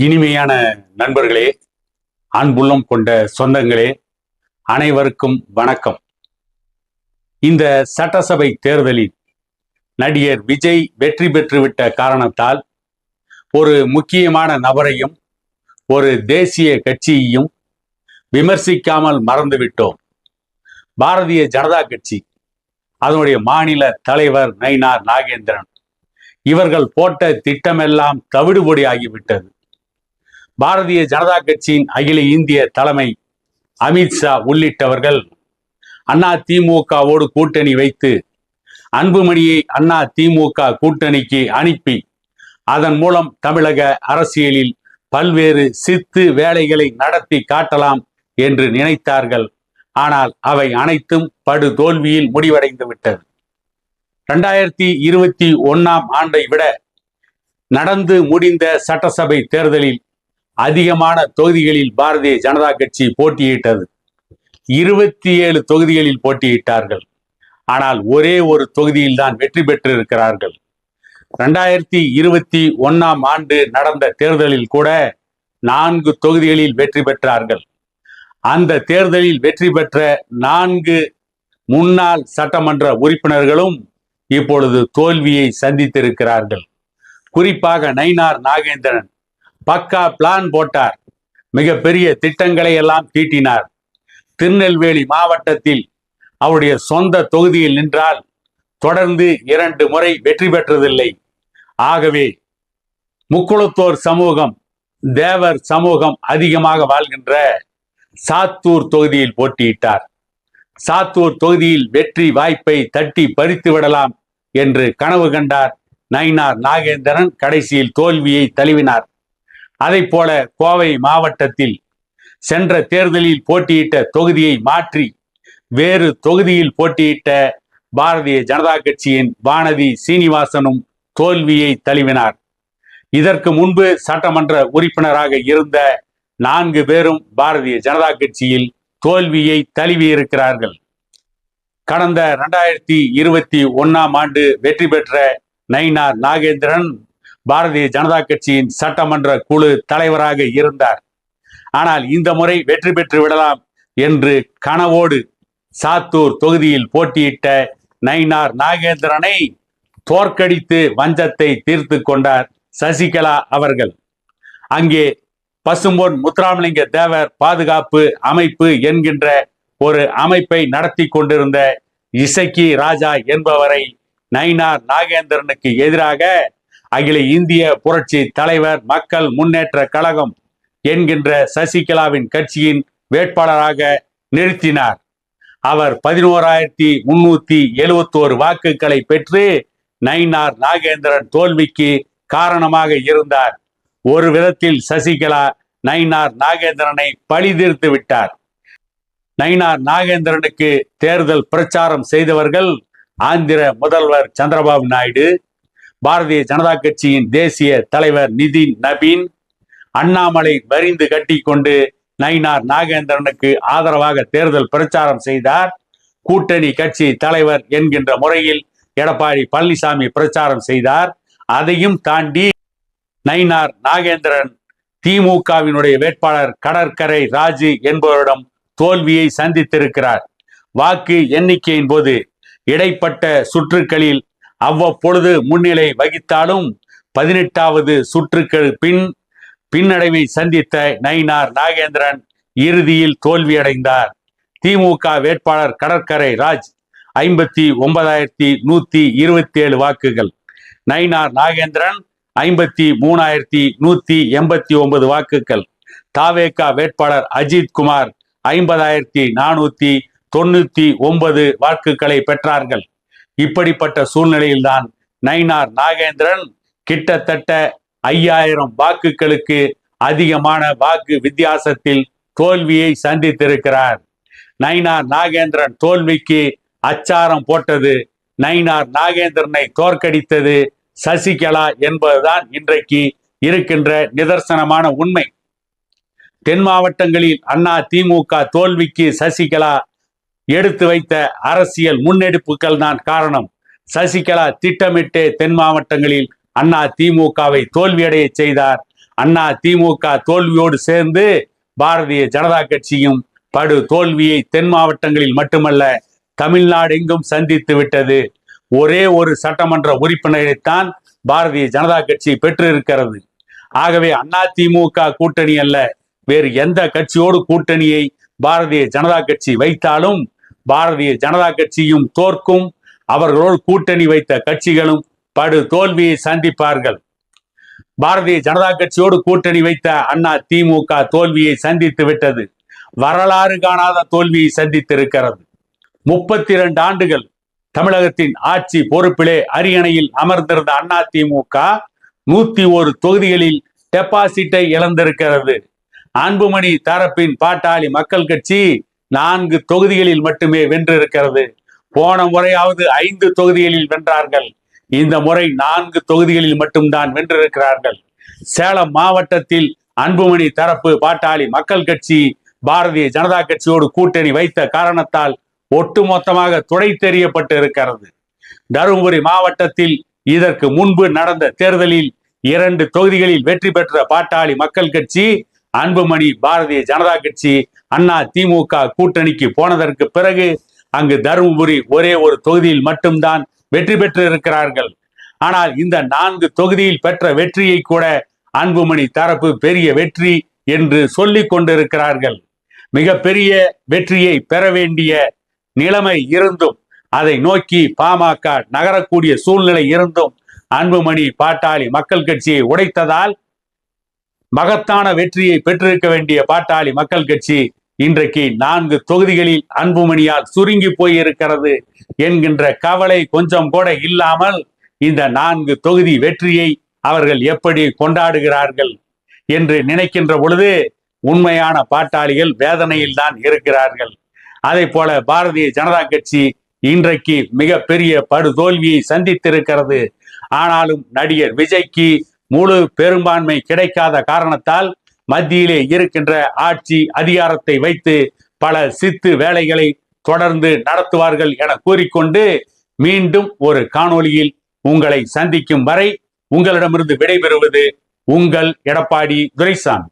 இனிமையான நண்பர்களே, அன்புள்ளம் கொண்ட சொந்தங்களே, அனைவருக்கும் வணக்கம். இந்த சட்டசபை தேர்தலில் நடிகர் விஜய் வெற்றி பெற்றுவிட்ட காரணத்தால் ஒரு முக்கியமான நபரையும் ஒரு தேசிய கட்சியையும் விமர்சிக்காமல் மறந்துவிட்டோம். பாரதிய ஜனதா கட்சி, அதனுடைய மாநில தலைவர் நயினார் நாகேந்திரன், இவர்கள் போட்ட திட்டமெல்லாம் தவிடுபொடி ஆகிவிட்டது. பாரதிய ஜனதா கட்சியின் அகில இந்திய தலைமை அமித்ஷா உள்ளிட்டவர்கள் அதிமுகவோடு கூட்டணி வைத்து அன்புமணியை அதிமுக கூட்டணிக்கு அனுப்பி அதன் மூலம் தமிழக அரசியலில் பல்வேறு சித்து வேலைகளை நடத்தி காட்டலாம் என்று நினைத்தார்கள். ஆனால் அவை அனைத்தும் படு தோல்வியில் முடிவடைந்து விட்டது. 2021 ஆண்டை விட நடந்து முடிந்த சட்டசபை தேர்தலில் அதிகமான தொகுதிகளில் பாரதிய ஜனதா கட்சி போட்டியிட்டது. 27 தொகுதிகளில் போட்டியிட்டார்கள். ஆனால் ஒரே ஒரு தொகுதியில் தான் வெற்றி பெற்றிருக்கிறார்கள். 2021 ஆண்டு நடந்த தேர்தலில் கூட 4 தொகுதிகளில் வெற்றி பெற்றார்கள். அந்த தேர்தலில் வெற்றி பெற்ற 4 முன்னாள் சட்டமன்ற உறுப்பினர்களும் இப்பொழுது தோல்வியை சந்தித்திருக்கிறார்கள். குறிப்பாக நயினார் நாகேந்திரன் பக்கா பிளான் போட்டார். மிகப்பெரிய திட்டங்களை எல்லாம் தீட்டினார். திருநெல்வேலி மாவட்டத்தில் அவருடைய சொந்த தொகுதியில் நின்றால் தொடர்ந்து 2 முறை வெற்றி பெற்றதில்லை. ஆகவே முக்குளத்தோர் சமூகம், தேவர் சமூகம் அதிகமாக வாழ்கின்ற சாத்தூர் தொகுதியில் போட்டியிட்டார். சாத்தூர் தொகுதியில் வெற்றி வாய்ப்பை தட்டி பறித்து விடலாம் என்று கனவு கண்டார் நயினார் நாகேந்திரன். கடைசியில் தோல்வியை தழுவினார். அதை போல கோவை மாவட்டத்தில் சென்ற தேர்தலில் போட்டியிட்ட தொகுதியை மாற்றி வேறு தொகுதியில் போட்டியிட்ட பாரதிய ஜனதா கட்சியின் வானதி சீனிவாசனும் தோல்வியை தழுவினார். இதற்கு முன்பு சட்டமன்ற உறுப்பினராக இருந்த 4 பேரும் பாரதிய ஜனதா கட்சியில் தோல்வியை தழுவி இருக்கிறார்கள். கடந்த 2021 ஆண்டு வெற்றி பெற்ற நயினார் நாகேந்திரன் பாரதிய ஜனதா கட்சியின் சட்டமன்ற குழு தலைவராக இருந்தார். ஆனால் இந்த முறை வெற்றி பெற்று விடலாம் என்று கனவோடு சாத்தூர் தொகுதியில் போட்டியிட்ட நயினார் நாகேந்திரனை தோற்கடித்து வஞ்சத்தை தீர்த்து கொண்டார் சசிகலா அவர்கள். அங்கே பசும்பொன் முத்துராமலிங்க தேவர் பாதுகாப்பு அமைப்பு என்கின்ற ஒரு அமைப்பை நடத்தி கொண்டிருந்த இசக்கி ராஜா என்பவரை நயினார் நாகேந்திரனுக்கு எதிராக அகில இந்திய புரட்சி தலைவர் மக்கள் முன்னேற்ற கழகம் என்கின்ற சசிகலாவின் கட்சியின் வேட்பாளராக நிறுத்தினார். அவர் 11,371 வாக்குகளை பெற்று நயினார் நாகேந்திரன் தோல்விக்கு காரணமாக இருந்தார். ஒரு விதத்தில் சசிகலா நயினார் நாகேந்திரனை பழி தீர்த்து விட்டார். நயினார் நாகேந்திரனுக்கு தேர்தல் பிரச்சாரம் செய்தவர்கள் ஆந்திர முதல்வர் சந்திரபாபு நாயுடு, பாரதிய ஜனதா கட்சியின் தேசிய தலைவர் நிதின் நபீன், அண்ணாமலை வரிந்து கட்டி கொண்டு நயினார் நாகேந்திரனுக்கு ஆதரவாக தேர்தல் பிரச்சாரம் செய்தார். கூட்டணி கட்சி தலைவர் என்கின்ற முறையில் எடப்பாடி பழனிசாமி பிரச்சாரம் செய்தார். அதையும் தாண்டி நயினார் நாகேந்திரன் திமுகவினுடைய வேட்பாளர் கடற்கரை ராஜு என்பவரிடம் தோல்வியை சந்தித்திருக்கிறார். வாக்கு எண்ணிக்கையின் போது இடைப்பட்ட சுற்றுக்களில் அவ்வப்பொழுது முன்னிலை வகித்தாலும் 18வது சுற்றுக்கள் பின்னடைவை சந்தித்த நயினார் நாகேந்திரன் இறுதியில் தோல்வியடைந்தார். திமுக வேட்பாளர் கடற்கரை ராஜ் 59,127 வாக்குகள், நயினார் நாகேந்திரன் 53,189 வாக்குகள், தாவேக வேட்பாளர் அஜித் குமார் 50,499 வாக்குகளை பெற்றார்கள். இப்படிப்பட்ட சூழ்நிலையில்தான் நயினார் நாகேந்திரன் கிட்டத்தட்ட 5,000 வாக்குகளுக்கு அதிகமான வாக்கு வித்தியாசத்தில் தோல்வியை சந்தித்திருக்கிறார். நயினார் நாகேந்திரன் தோல்விக்கு அச்சாரம் போட்டது, நயினார் நாகேந்திரனை தோற்கடித்தது சசிகலா என்பதுதான் இன்றைக்கு இருக்கின்ற நிதர்சனமான உண்மை. தென் மாவட்டங்களில் அதிமுக தோல்விக்கு சசிகலா எடுத்து வைத்த அரசியல் முன்னெடுப்புகள் தான் காரணம். சசிகலா திட்டமிட்டு தென் மாவட்டங்களில் அதிமுகவை தோல்வியடைய செய்தார். அண்ணா திமுக தோல்வியோடு சேர்ந்து பாரதிய ஜனதா கட்சியும் படு தோல்வியை தென் மாவட்டங்களில் மட்டுமல்ல தமிழ்நாடு எங்கும் சந்தித்து விட்டது. ஒரே ஒரு சட்டமன்ற உறுப்பினரைத்தான் பாரதிய ஜனதா கட்சி பெற்றிருக்கிறது. ஆகவே அதிமுக கூட்டணி அல்ல, வேறு எந்த கட்சியோடு கூட்டணியை பாரதிய ஜனதா கட்சி வைத்தாலும் பாரதிய ஜனதா கட்சியும் தோற்கும், அவர்களோடு கூட்டணி வைத்த கட்சிகளும் படு தோல்வியை சந்திப்பார்கள். பாரதிய ஜனதா கட்சியோடு கூட்டணி வைத்த அதிமுக தோல்வியை சந்தித்து விட்டது. வரலாறு காணாத தோல்வியை சந்தித்திருக்கிறது. 32 ஆண்டுகள் தமிழகத்தின் ஆட்சி பொறுப்பிலே அரியணையில் அமர்ந்திருந்த அதிமுக 101 தொகுதிகளில் டெபாசிட்டை இழந்திருக்கிறது. அன்புமணி தரப்பின் பாட்டாளி மக்கள் கட்சி 4 தொகுதிகளில் மட்டுமே வென்றிருக்கிறது. போன முறையாவது 5 தொகுதிகளில் வென்றார்கள். இந்த முறை 4 தொகுதிகளில் மட்டும்தான் வென்றிருக்கிறார்கள். சேலம் மாவட்டத்தில் அன்புமணி தரப்பு பாட்டாளி மக்கள் கட்சி பாரதிய ஜனதா கட்சியோடு கூட்டணி வைத்த காரணத்தால் ஒட்டுமொத்தமாக துடை தெரியப்பட்டு இருக்கிறது. தருமபுரி மாவட்டத்தில் இதற்கு முன்பு நடந்த தேர்தலில் 2 தொகுதிகளில் வெற்றி பெற்ற பாட்டாளி மக்கள் கட்சி அன்புமணி பாரதிய ஜனதா கட்சி அதிமுக கூட்டணிக்கு போனதற்கு பிறகு அங்கு தருமபுரி ஒரே ஒரு தொகுதியில் மட்டும்தான் வெற்றி பெற்று இருக்கிறார்கள். ஆனால் இந்த 4 தொகுதியில் பெற்ற வெற்றியை கூட அன்புமணி தரப்பு பெரிய வெற்றி என்று சொல்லிக் கொண்டிருக்கிறார்கள். மிகப்பெரிய வெற்றியை பெற வேண்டிய நிலைமை இருந்தும் அதை நோக்கி பாமக நகரக்கூடிய சூழ்நிலை இருந்தும் அன்புமணி பாட்டாளி மக்கள் கட்சியை உடைத்ததால் மகத்தான வெற்றியை பெற்றிருக்க வேண்டிய பாட்டாளி மக்கள் கட்சி இன்றைக்கு 4 தொகுதிகளில் அன்புமணியால் சுருங்கி போயிருக்கிறது என்கின்ற கவலை கொஞ்சம் கூட இல்லாமல் இந்த 4 தொகுதி வெற்றியை அவர்கள் எப்படி கொண்டாடுகிறார்கள் என்று நினைக்கின்ற பொழுது உண்மையான பாட்டாளிகள் வேதனையில் தான் இருக்கிறார்கள். அதை போல பாரதிய ஜனதா கட்சி இன்றைக்கு மிகப்பெரிய படுதோல்வியை சந்தித்திருக்கிறது. ஆனாலும் நடிகர் விஜய்க்கு முழு பெரும்பான்மை கிடைக்காத காரணத்தால் மத்தியிலே இருக்கின்ற ஆட்சி அதிகாரத்தை வைத்து பல சித்து வேலைகளை தொடர்ந்து நடத்துவார்கள் என கூறிக்கொண்டு மீண்டும் ஒரு காணொளியில் உங்களை சந்திக்கும் வரை உங்களிடமிருந்து விடைபெறுவது உங்கள் எடப்பாடி துரைசாமி.